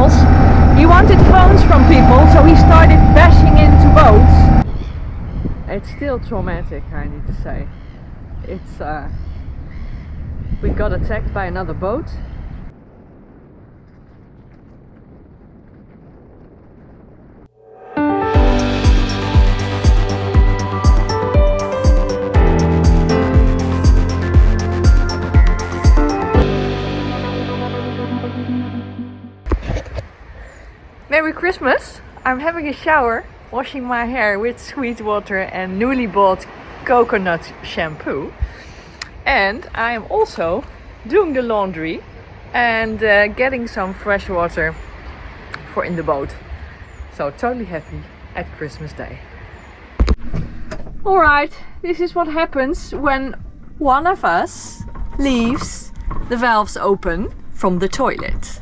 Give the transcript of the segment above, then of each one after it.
was. He wanted phones from people, so he started bashing into boats. It's still traumatic, I need to say. It's we got attacked by another boat. Merry Christmas! I'm having a shower, washing my hair with sweet water and newly bought coconut shampoo. And I am also doing the laundry and getting some fresh water for in the boat. So totally happy at Christmas Day. Alright, this is what happens when one of us leaves the valves open from the toilet.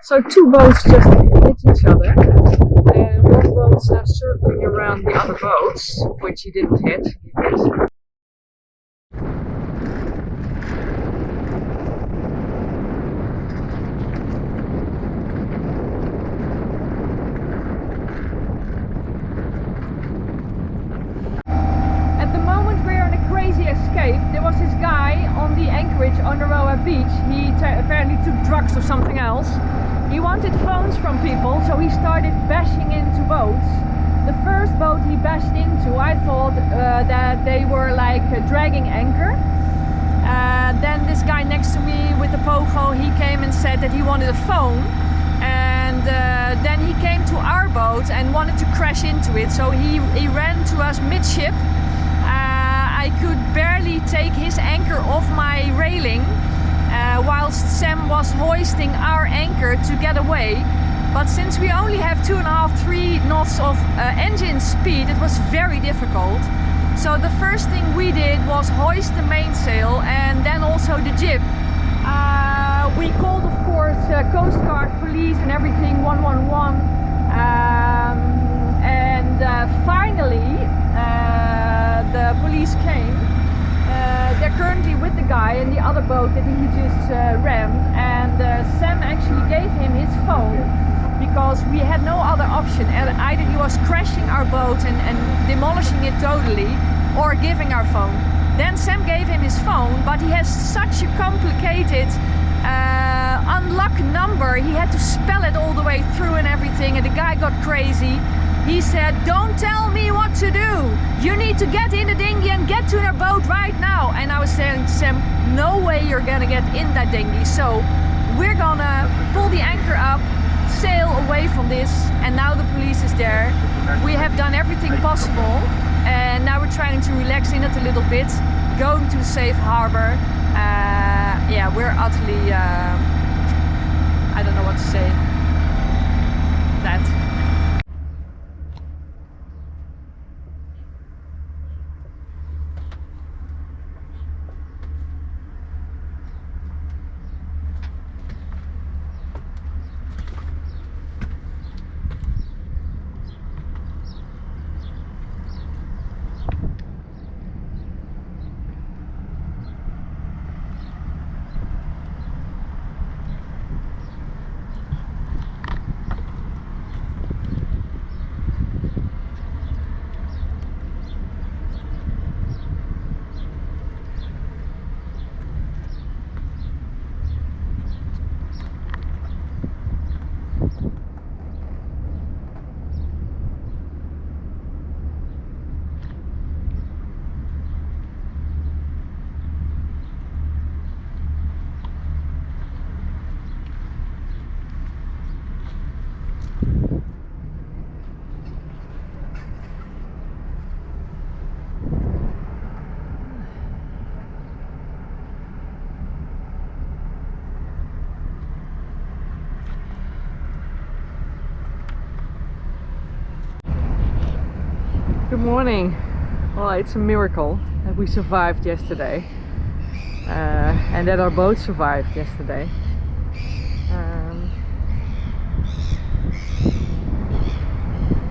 So two boats just hit each other, and one boat's now circling around the other boats, which he didn't hit. He hit. At the moment we're on a crazy escape. There was this guy on the anchorage Oneroa beach. He apparently took drugs or something else. He wanted phones from people, so he started bashing into boats. The first boat he bashed into, I thought that they were like dragging anchor. Then this guy next to me with the pogo, he came and said that he wanted a phone. And then he came to our boat and wanted to crash into it, so he ran to us midship. I could barely take his anchor off my railing. Whilst Sam was hoisting our anchor to get away. But since we only have 2.5–3 knots of engine speed, it was very difficult. So the first thing we did was hoist the mainsail and then also the jib. We called, of course, Coast Guard, police and everything, 111. Finally the police came. They're currently with the guy in the other boat that he just rammed, and Sam actually gave him his phone because we had no other option. Either he was crashing our boat and demolishing it totally, or giving our phone. Then Sam gave him his phone, but he has such a complicated unlock number. He had to spell it all the way through and everything, and the guy got crazy. He said, "Don't tell me what to do. You need to get in the dinghy and get to their boat right now." And I was saying to Sam, no way you're gonna get in that dinghy. So we're gonna pull the anchor up, sail away from this, and now the police is there. We have done everything possible, and now we're trying to relax in it a little bit, going to safe harbor. Yeah, we're utterly, I don't know what to say. That. Good morning. Well, it's a miracle that we survived yesterday, and that our boat survived yesterday.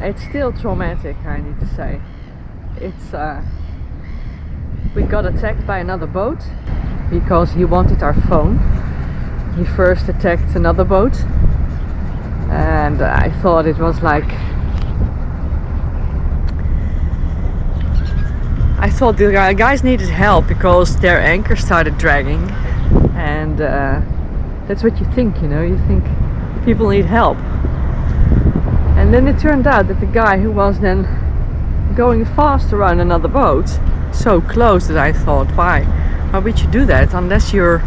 It's still traumatic, I need to say. It's we got attacked by another boat because he wanted our phone. He first attacked another boat, and I thought it was like, I thought the guys needed help because their anchor started dragging, and that's what you think, you know, you think people need help. And then it turned out that the guy who was then going fast around another boat, so close, that I thought, why would you do that unless you're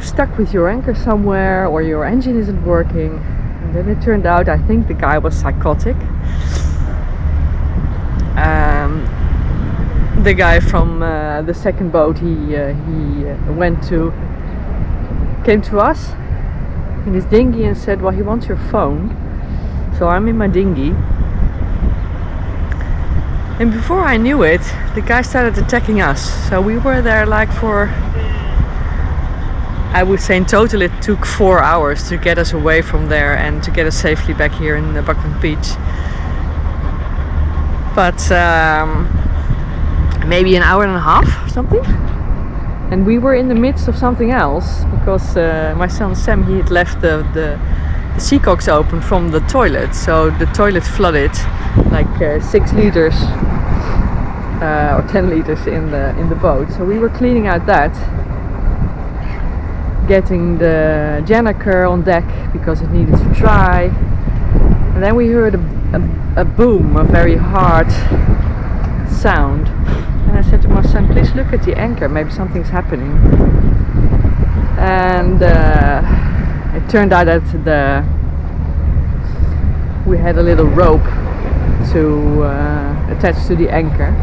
stuck with your anchor somewhere or your engine isn't working. And then it turned out, I think the guy was psychotic. The guy from the second boat he came to us in his dinghy and said, well, he wants your phone. So I'm in my dinghy, and before I knew it, the guy started attacking us. So we were there like for, I would say in total it took 4 hours to get us away from there and to get us safely back here in Buckland Beach. But maybe an hour and a half or something. And we were in the midst of something else because my son Sam, he had left the seacocks open from the toilet, so the toilet flooded like 6 liters or 10 liters in the boat. So we were cleaning out that, getting the gennaker on deck because it needed to dry, and then we heard a boom, a very hard sound. And I said to my son, please look at the anchor, maybe something's happening. And it turned out that we had a little rope to attach to the anchor.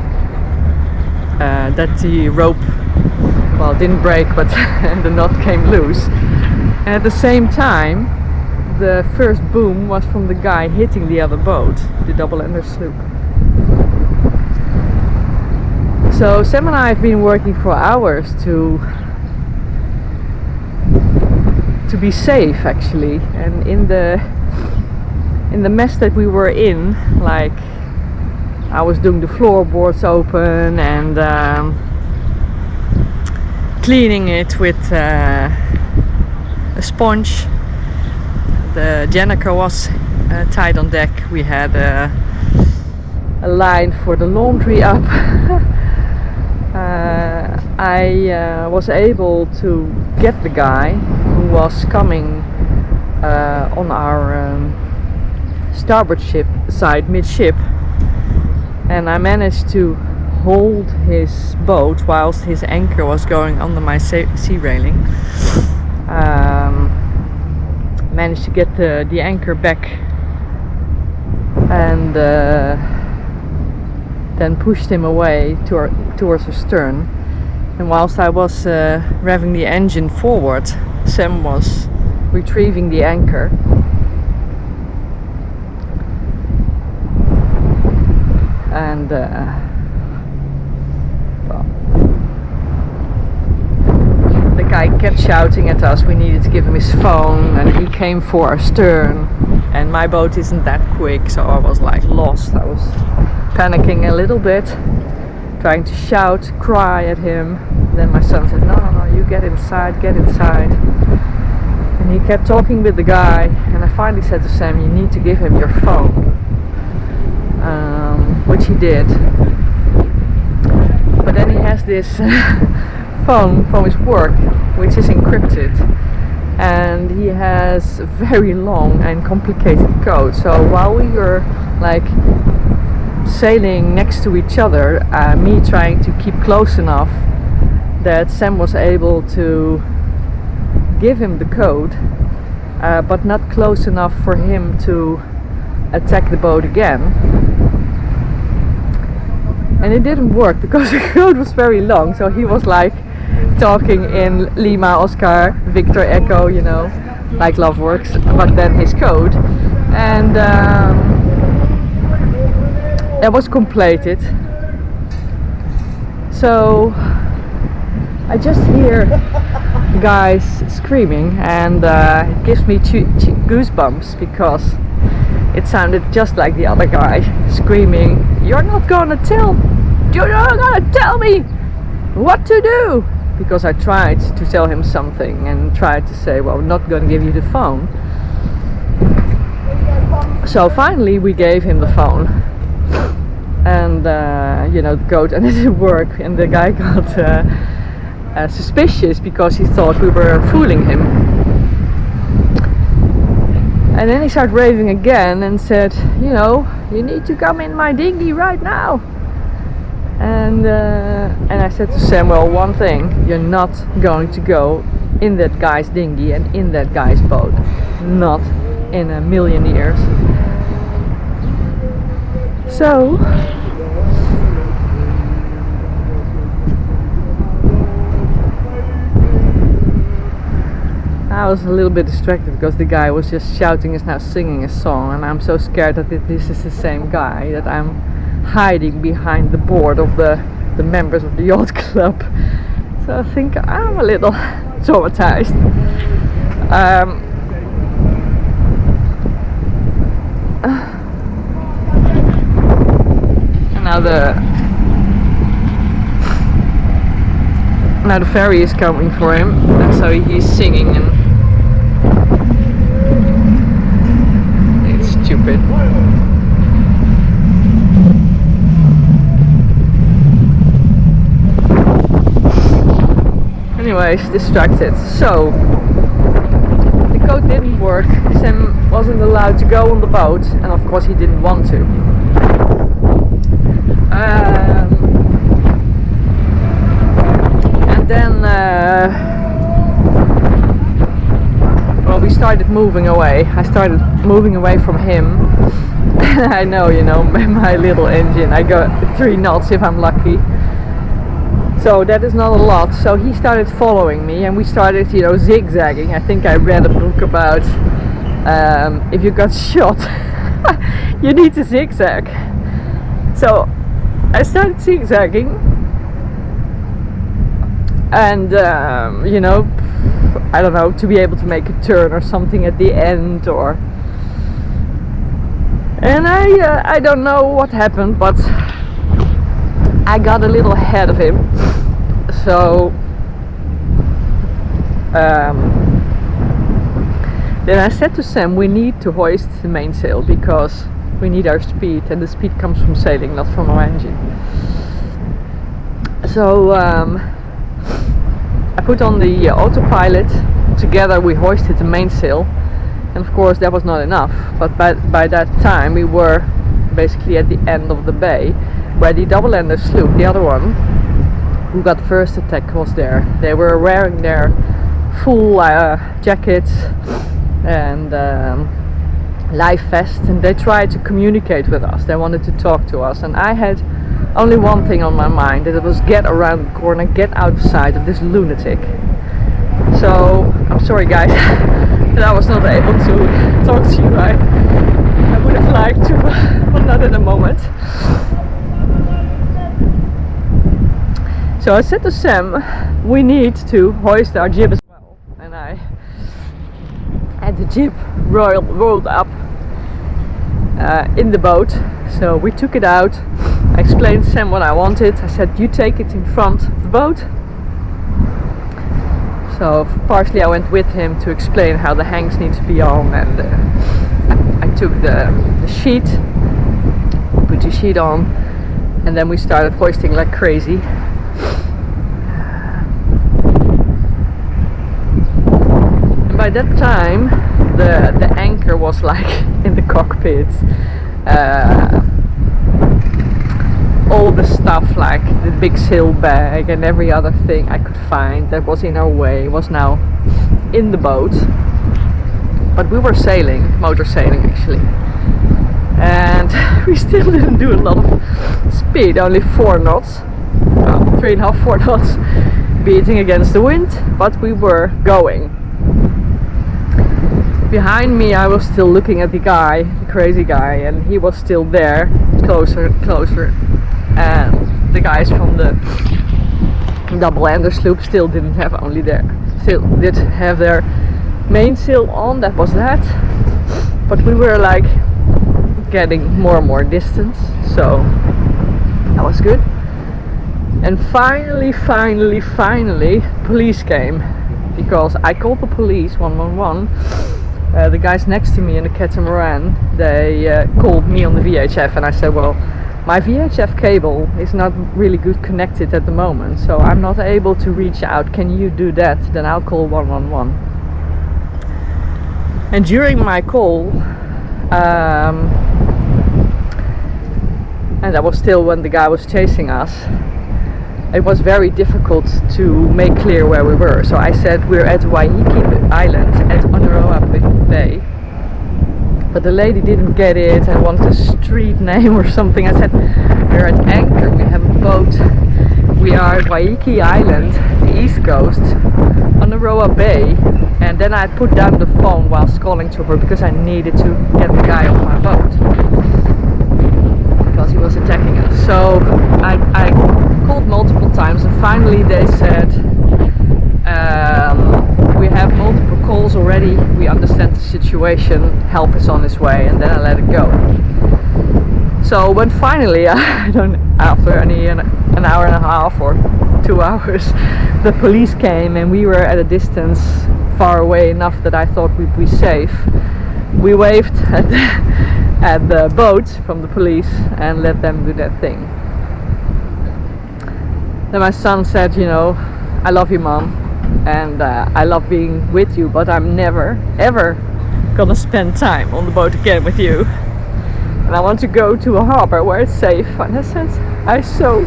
That the rope, well, didn't break, but the knot came loose. And at the same time, the first boom was from the guy hitting the other boat, the double-ender sloop. So Sam and I have been working for hours to be safe, actually, and in the mess that we were in, like I was doing the floorboards open and cleaning it with a sponge. The gennaker was tied on deck. We had a line for the laundry up. I was able to get the guy who was coming on our starboard side midship, and I managed to hold his boat whilst his anchor was going under my sea railing. Managed to get the anchor back, and then pushed him away towards the stern. And whilst I was revving the engine forward, Sam was retrieving the anchor. And well, the guy kept shouting at us we needed to give him his phone, and he came for our stern, and my boat isn't that quick, so I was like lost. I was panicking a little bit, trying to shout, cry at him. Then my son said, no, you get inside. And he kept talking with the guy, and I finally said to Sam, you need to give him your phone, which he did. But then he has this phone from his work, which is encrypted, and he has very long and complicated code. So while we were like sailing next to each other, me trying to keep close enough that Sam was able to give him the code, but not close enough for him to attack the boat again. And it didn't work because the code was very long, so he was like talking in Lima, Oscar, Victor, Echo, you know, like Love Works, but then his code. And that was completed. So I just hear guys screaming, and it gives me goosebumps because it sounded just like the other guy screaming, you're not gonna tell me what to do, because I tried to tell him something and tried to say, well, I'm not gonna give you the phone. So finally we gave him the phone, and the code, and it didn't work, and the guy got suspicious because he thought we were fooling him. And then he started raving again and said, you need to come in my dinghy right now. And I said to Sam, well, one thing, you're not going to go in that guy's dinghy and in that guy's boat. Not in a million years. So I was a little bit distracted because the guy was just shouting and now singing a song, and I'm so scared that this is the same guy, that I'm hiding behind the board of the members of the yacht club. So I think I'm a little traumatized. Now the ferry is coming for him, and so he's singing, and it's stupid. Anyways, distracted. So the code didn't work. Sam wasn't allowed to go on the boat, and of course he didn't want to. And then we started moving away. I started moving away from him. I know, my little engine, I go 3 knots if I'm lucky. So that is not a lot. So he started following me, and we started, zigzagging. I think I read a book about if you got shot, you need to zigzag. So I started zigzagging, and I don't know, to be able to make a turn or something at the end, and I don't know what happened, but I got a little ahead of him. So then I said to Sam, we need to hoist the mainsail because we need our speed, and the speed comes from sailing, not from our engine. So I put on the autopilot. Together we hoisted the mainsail, and of course that was not enough, but by that time we were basically at the end of the bay, where the double-ender sloop, the other one who got first attack, was there. They were wearing their full jackets and life vests, and they tried to communicate with us. They wanted to talk to us, and I had only one thing on my mind, that it was get around the corner, get out of sight of this lunatic. So I'm sorry guys that I was not able to talk to you. I would have liked to, but not at the moment. So I said to Sam, we need to hoist our jib as well, and I had the jib rolled up in the boat. So we took it out. I explained to Sam what I wanted. I said, you take it in front of the boat. So partially I went with him to explain how the hanks need to be on, and I took the sheet, put the sheet on, and then we started hoisting like crazy. And by that time the anchor was like in the cockpit. All the stuff, like the big sail bag and every other thing I could find that was in our way, was now in the boat. But we were sailing, motor sailing actually, and we still didn't do a lot of speed, only 4 knots, 3.5, 4 knots, beating against the wind, but we were going. Behind me I was still looking at the guy, the crazy guy, and he was still there, closer and closer. And the guys from the double-ender sloop still did have their mainsail on. That was that. But we were like getting more and more distance, so that was good. And finally, police came, because I called the police 111. The guys next to me in the catamaran, they called me on the VHF, and I said, well, my VHF cable is not really good connected at the moment, so I'm not able to reach out. Can you do that? Then I'll call 111. And during my call, and that was still when the guy was chasing us, it was very difficult to make clear where we were. So I said we're at Waiheke Island at Oneroa Bay, but the lady didn't get it and wanted a street name or something. I said we're at anchor, we have a boat, we are at Waiheke Island, the east coast, Oneroa Bay. And then I put down the phone whilst calling to her, because I needed to get the guy off my boat, because he was attacking us. So I called multiple times, and finally they said, we have multiple calls already, we understand the situation, help is on its way. And then I let it go. So when finally, after an hour and a half or 2 hours, the police came, and we were at a distance far away enough that I thought we'd be safe. We waved at the boat from the police and let them do their thing. Then my son said, you know, I love you, Mom, and I love being with you, but I'm never ever gonna spend time on the boat again with you, and I want to go to a harbor where it's safe. And I said, I so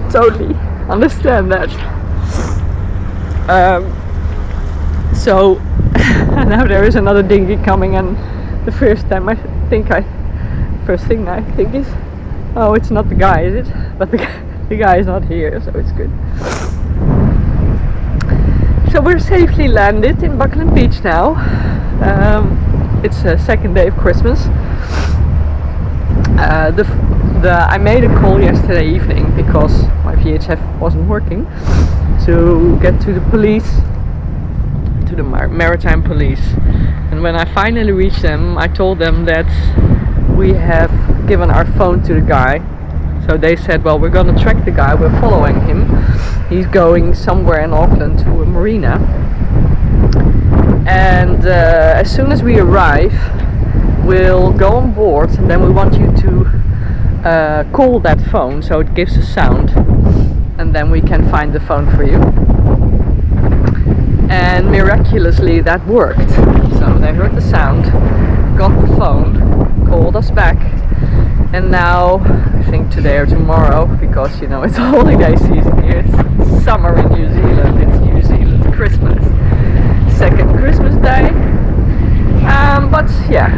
totally understand that. So now there is another dinghy coming, and the first thing I think is, oh, it's not the guy, is it? But the guy is not here, so it's good. So we're safely landed in Buckland Beach now. It's the second day of Christmas. I made a call yesterday evening because my VHF wasn't working, to get to the police, to the maritime police. And when I finally reached them, I told them that we have given our phone to the guy. So they said, well, we're gonna track the guy, we're following him. He's going somewhere in Auckland to a marina. And as soon as we arrive, we'll go on board, and then we want you to call that phone so it gives a sound, and then we can find the phone for you. And miraculously that worked. So they heard the sound, got the phone, called us back, and now I think today or tomorrow, because you know it's holiday season here, it's summer in New Zealand, it's New Zealand Christmas, second Christmas day. But yeah,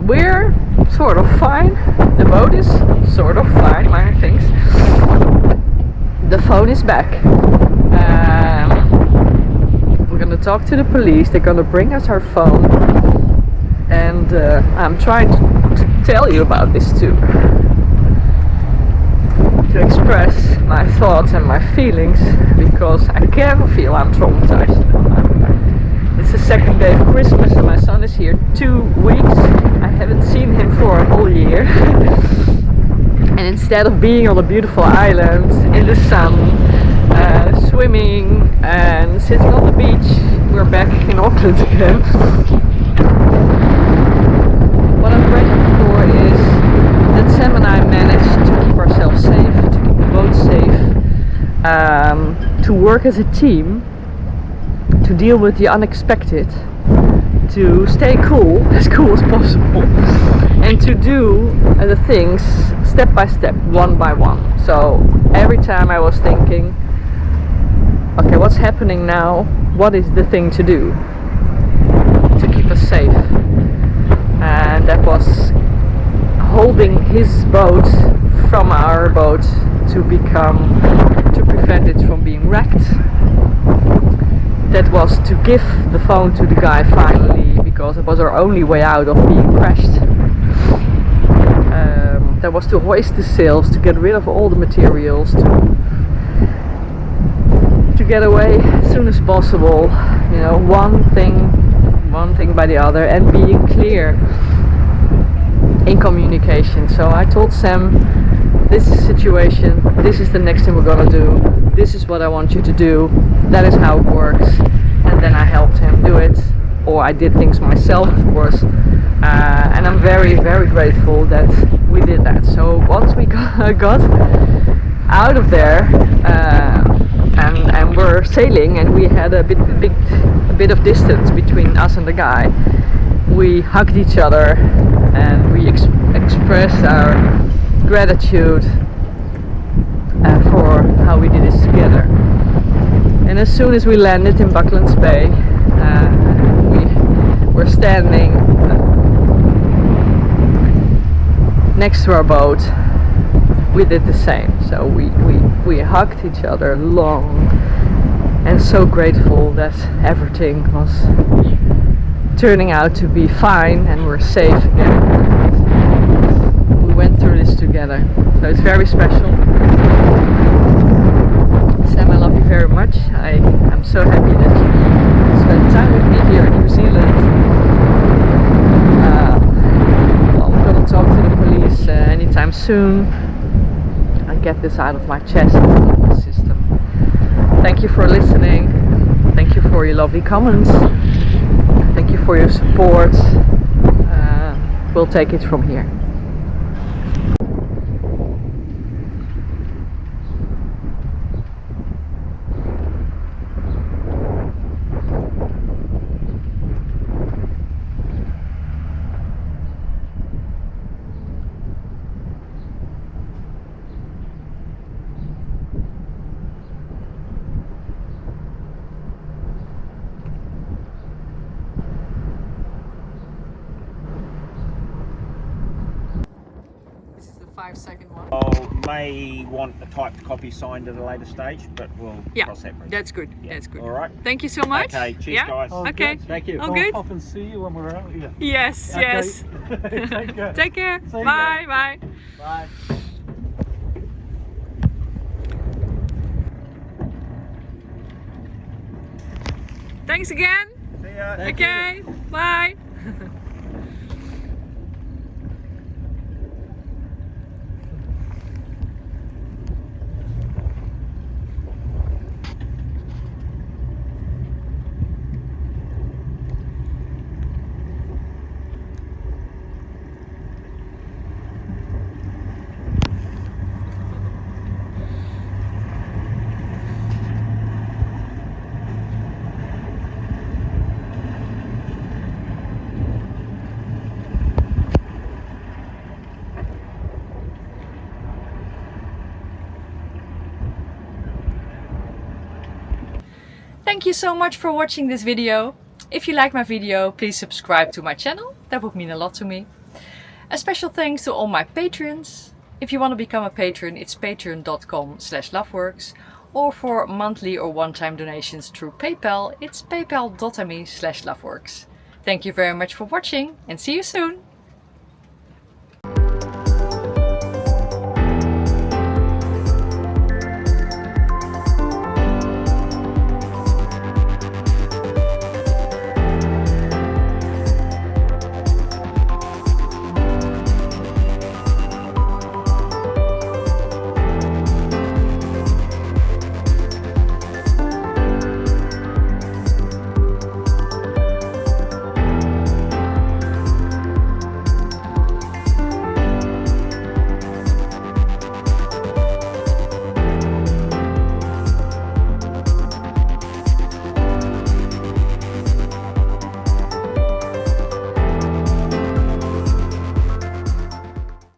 we're sort of fine, the boat is sort of fine, minor things. The phone is back. We're gonna talk to the police, they're gonna bring us our phone, and I'm trying to tell you about this too, to express my thoughts and my feelings, because I can feel I'm traumatized. It's the second day of Christmas and my son is here 2 weeks. I haven't seen him for a whole year. And instead of being on a beautiful island in the sun, swimming and sitting on the beach, we're back in Auckland again. What I'm grateful for is that Sam and I managed to keep ourselves safe, to keep the boat safe, to work as a team, to deal with the unexpected, to stay as cool as possible, and to do the things step by step, one by one. So every time I was thinking, okay, what's happening now? What is the thing to do to keep us safe? And that was holding his boat from our boat to prevent it from being wrecked. That was to give the phone to the guy finally, because it was our only way out of being crashed. That was to hoist the sails, to get rid of all the materials, get away as soon as possible, you know, one thing by the other, and being clear in communication. So I told Sam, this is the situation, this is the next thing we're gonna do, this is what I want you to do, that is how it works. And then I helped him do it, or I did things myself, of course, and I'm very, very grateful that we did that. So once we got out of there, and we're sailing, and we had a bit of distance between us and the guy, we hugged each other and we expressed our gratitude for how we did this together. And as soon as we landed in Bucklands Bay, we were standing next to our boat. We did the same. So we hugged each other long, and so grateful that everything was turning out to be fine and we're safe again. We went through this together, so it's very special. Sam, I love you very much. I'm so happy that you spent time with me here in New Zealand. I'm gonna talk to the police anytime soon and get this out of my chest and the system. Thank you for listening. Thank you for your lovely comments. Thank you for your support. We'll take it from here. This is the 5-second one. May want a typed copy signed at a later stage, but we'll cross that bridge. That's good. Yeah. That's good. All right. Thank you so much. Okay. Cheers, guys. Okay. Good. Thank you. Oh, I'll good. pop and see you when we're out here. Yes. Okay. Yes. Take care. Take care. See you. Bye. Bye. Bye. Thanks again. See ya. Okay. Bye. Thank you so much for watching this video. If you like my video, please subscribe to my channel. That would mean a lot to me. A special thanks to all my patrons. If you want to become a patron, it's patreon.com/loveworks. Or for monthly or one-time donations through PayPal, it's paypal.me/loveworks. Thank you very much for watching and see you soon!